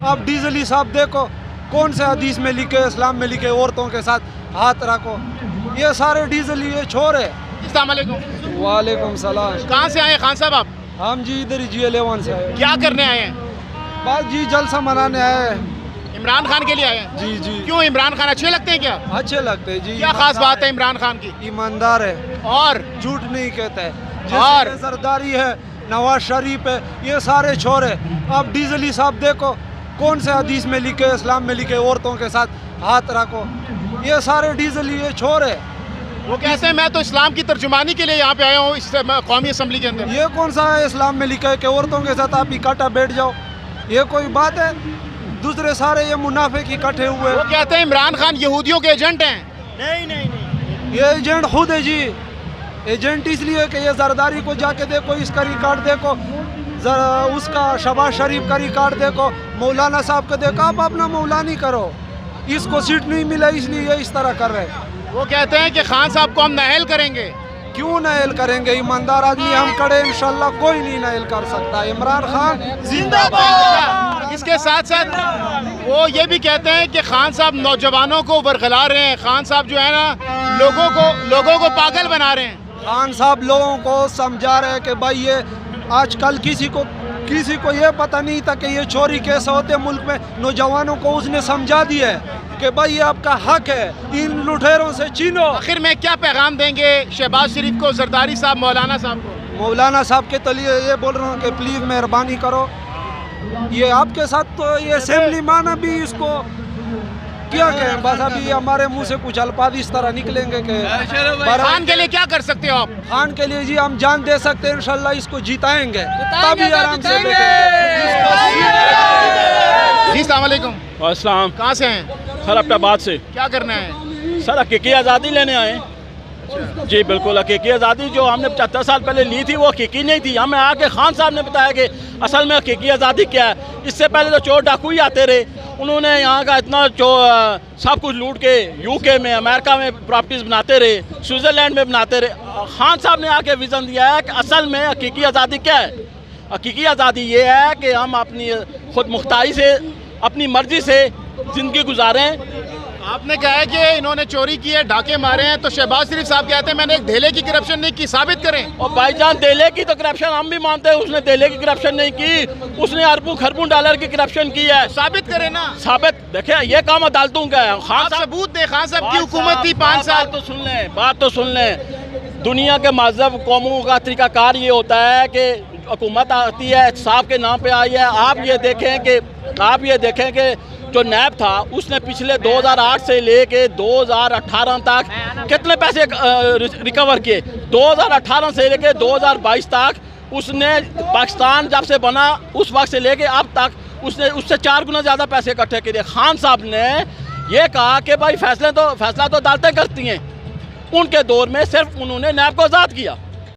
आप डीजली साहब देखो कौन से हदीस में लिखे, इस्लाम में लिखे औरतों के साथ हाथ रखो, ये सारे डीजली ये छोर है। अस्सलाम वालेकुम। वालेकुम सलाम। कहाँ से आए खान साहब आप? हम जी इधर G11 से आए। क्या करने आए हैं? बस जी जलसा मनाने आए हैं। इमरान खान के लिए आए हैं? जी जी। क्यों, इमरान खान अच्छे लगते हैं क्या? अच्छे लगते हैं जी। क्या खास बात है इमरान खान की? ईमानदार है और झूठ नहीं कहता है। और? जैसे सरदारी है, नवाज शरीफ है, ये सारे छोर है। आप डीजली साहब देखो कौन से हदीस में लिखे, इस्लाम में लिखे औरतों के साथ हाथ रखो, ये सारे डीजली ये छोर है। वो कहते हैं मैं तो इस्लाम की तर्जुमानी के लिए यहाँ पे आया हूँ इस कौमी असम्बली के अंदर। ये कौन सा है इस्लाम में लिखा है कि औरतों के साथ आप इकट्ठा बैठ जाओ, ये कोई बात है? दूसरे सारे ये मुनाफिक इकट्ठे हुए। वो कहते हैं इमरान खान यहूदियों के एजेंट हैं। नहीं, ये एजेंट खुद है जी। एजेंट इसलिए कि ये जरदारी को जाके देखो, इसका रिकॉर्ड देखो, उसका शबाज शरीफ का रिकॉर्ड देखो, मौलाना साहब का देखो। आप अपना मौलानी करो, इसको सीट नहीं मिला इसलिए ये इस तरह कर रहे हैं। वो कहते हैं कि खान साहब को हम नाअहल करेंगे। क्यों नाअहल करेंगे? ईमानदार आदमी हम खड़े, इंशाल्लाह कोई नहीं नाअहल कर सकता। इमरान खान जिंदाबाद। इसके साथ साथ वो ये भी कहते हैं कि खान साहब नौजवानों को बरगला रहे हैं। खान साहब जो है ना लोगों को पागल बना रहे हैं। खान साहब लोगों को समझा रहे हैं कि भाई ये आजकल किसी को ये पता नहीं था कि ये चोरी कैसे होते हैं मुल्क में। नौजवानों को उसने समझा दिया है कि भाई ये आपका हक है, इन लुटेरों से छीनो। आखिर में क्या पैगाम देंगे शहबाज शरीफ को, जरदारी साहब, मौलाना साहब को? मौलाना साहब के तो लिए ये बोल रहा हूँ कि प्लीज़ मेहरबानी करो, ये आपके साथ तो ये असेंबली माना भी इसको क्या कहें। बस अभी हमारे मुंह से कुछ अल्फाज इस तरह निकलेंगे कि खान के लिए क्या कर सकते हो आप? खान के लिए जी हम जान दे सकते हैं, इंशाल्लाह इसको जिताएंगे, तभी आराम से बैठेंगे। जी अस्सलाम वालेकुम। अस्सलाम। कहाँ से हैं? सर अब्टाबाद से। क्या करना है? सर हकीकी आज़ादी लेने आए। जी बिल्कुल, हकीकी आज़ादी जो हमने 75 साल पहले ली थी वो हकीकी नहीं थी। हमें आके खान साहब ने बताया कि असल में हकीकी आज़ादी क्या है। इससे पहले तो चोर डाकू ही आते रहे, उन्होंने यहाँ का इतना सब कुछ लूट के यूके में, अमेरिका में प्रॉपर्टीज़ बनाते रहे, स्विट्ज़रलैंड में बनाते रहे। खान साहब ने आके विज़न दिया है कि असल में हकीकी आज़ादी क्या है। हकीकी आज़ादी ये है कि हम अपनी खुद मुख्तारी से, अपनी मर्ज़ी से ज़िंदगी गुजारें। आपने कहा है कि इन्होंने चोरी की है, डाके मारे हैं, तो शहबाज शरीफ साहब कहते हैं मैंने एक धेले की करप्शन नहीं की, साबित करें। और भाईजान धेले की तो करप्शन हम भी मानते हैं, उसने धेले की करप्शन नहीं की, उसने अरबों खरबों डॉलर की करप्शन की है। साबित करें ना। साबित देखें, ये काम अदालतों का है। खान आप साहब सबूत दे। खान साहब की हुकूमत थी 5 साल। बात तो सुन लें। दुनिया के मजहब कौमों का तरीकाकार ये होता है कि हुकूमत आती है, एहतसाब के नाम पे आई है। आप ये देखें कि जो नैब था उसने पिछले 2008 से लेके 2018 तक कितने पैसे रिकवर किए। 2018 से लेके 2022 तक उसने, पाकिस्तान जब से बना उस वक्त से लेके अब तक उसने उससे 4 गुना ज़्यादा पैसे इकट्ठे किए। खान साहब ने ये कहा कि भाई फैसला तो अदालतें करती हैं। उनके दौर में सिर्फ उन्होंने नैब को आज़ाद किया।